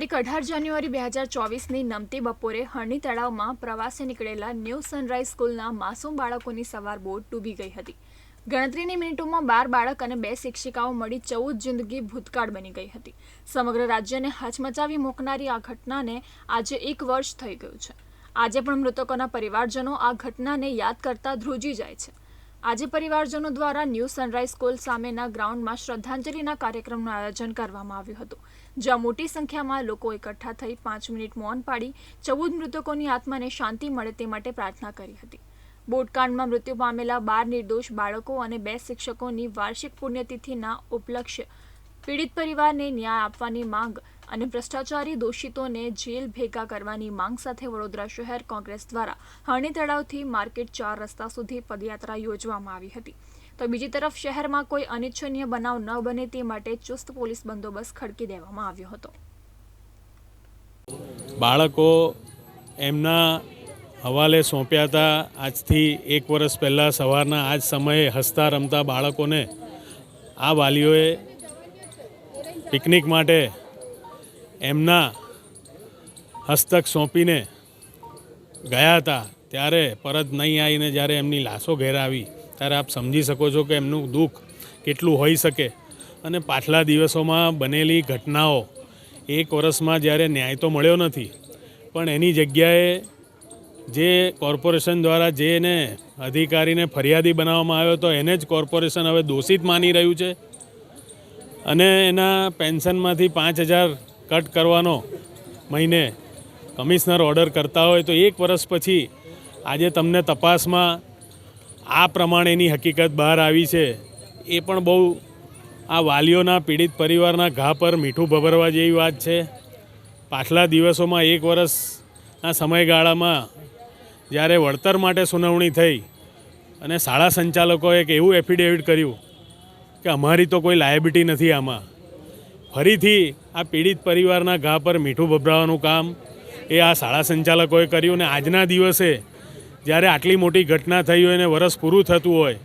તારીખ 18 જાન્યુઆરી 2024ની નમતી બપોરે હરણી તળાવમાં પ્રવાસે નીકળેલા ન્યૂ સનરાઈઝ સ્કૂલના માસૂમ બાળકોની સવાર બોટ ડૂબી ગઈ હતી. ગણતરીની મિનિટોમાં 12 બાળક અને 2 શિક્ષિકાઓ મળી 14 જિંદગી ભૂતકાળ બની ગઈ હતી. સમગ્ર રાજ્યને હચમચાવી મૂકનારી આ ઘટનાને આજે 1 વર્ષ થઈ ગયું છે. આજે પણ મૃતકોના પરિવારજનો આ ઘટનાને યાદ કરતા ધ્રુજી જાય છે. આજે પરિવારજનો દ્વારા ન્યૂ સનરાઈઝ સ્કૂલ સામેના ગ્રાઉન્ડમાં શ્રદ્ધાંજલિના કાર્યક્રમનું આયોજન કરવામાં આવ્યું હતું, જ્યાં મોટી સંખ્યામાં લોકો એકઠા થઈ 5 મિનિટ મૌન પાડી 14 મૃતકોની આત્માને શાંતિ મળે તે માટે પ્રાર્થના કરી હતી. બોટકાંડમાં મૃત્યુ પામેલા 12 નિર્દોષ બાળકો અને 2 શિક્ષકોની વાર્ષિક પુણ્યતિથિના ઉપલક્ષ્ય પીડિત પરિવારને ન્યાય આપવાની માંગ અને ભ્રષ્ટાચારી દોષિતોને જેલ ભેગા કરવાની માંગ સાથે વડોદરા શહેર કોંગ્રેસ દ્વારા હરણી તળાવથી માર્કેટ 4 રસ્તા સુધી પદયાત્રા યોજવામાં આવી હતી. તો બીજી તરફ શહેરમાં કોઈ અનિચ્છનીય બનાવ ન બને તે માટે ચુસ્ત પોલીસ બંદોબસ્ત ખડકી દેવામાં આવ્યો હતો. બાળકો એમના હવાલે સોંપ્યા હતા. આજથી 1 વર્ષ પહેલાં સવારના આ જ સમયે હસતા રમતા બાળકોને આ વાલીઓએ પિકનિક માટે એમના હસ્તક સોંપીને ગયા હતા. ત્યારે પરત નહીં આવીને જ્યારે એમની લાશો ઘેર આવી ત્યારે આપ સમજી શકો છો કે એમનું દુઃખ કેટલું હોઈ શકે. અને પાછલા દિવસોમાં બનેલી ઘટનાઓ 1 વર્ષમાં જ્યારે ન્યાય તો મળ્યો નથી, પણ એની જગ્યાએ જે કોર્પોરેશન દ્વારા જેને અધિકારીને ફરિયાદી બનાવવામાં આવ્યો હતો એને જ કોર્પોરેશન હવે દોષિત માની રહ્યું છે અને એના પેન્શનમાંથી 5,000 કટ કરવાનો મહિને કમિશનર ઓર્ડર કરતા હોય તો 1 વર્ષ પછી આજે તમને તપાસમાં આ પ્રમાણેની હકીકત બહાર આવી છે. એ પણ બહુ આ વાલીઓના પીડિત પરિવારના ઘા પર મીઠું ભભરવા જેવી વાત છે. પાછલા દિવસોમાં 1 વર્ષના સમયગાળામાં જ્યારે વળતર માટે સુનાવણી થઈ અને શાળા સંચાલકોએ એક એવું એફિડેવિટ કર્યું કે અમારી તો કોઈ લાયબિલિટી નથી, આમાં ફરીથી આ પીડિત પરિવારના ઘા પર મીઠું ભભરાવાનું કામ એ આ શાળા સંચાલકોએ કર્યું. અને આજના દિવસે જ્યારે આટલી મોટી ઘટના થઈ હોય અને વરસ પૂરું થતું હોય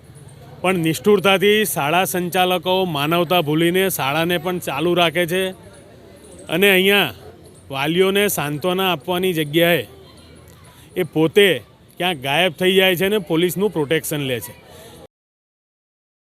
પણ નિષ્ઠુરતાથી શાળા સંચાલકો માનવતા ભૂલીને શાળાને પણ ચાલુ રાખે છે અને અહીંયા વાલીઓને સાંત્વના આપવાની જગ્યાએ એ પોતે ક્યાંક ગાયબ થઈ જાય છે ને પોલીસનું પ્રોટેક્શન લે છે.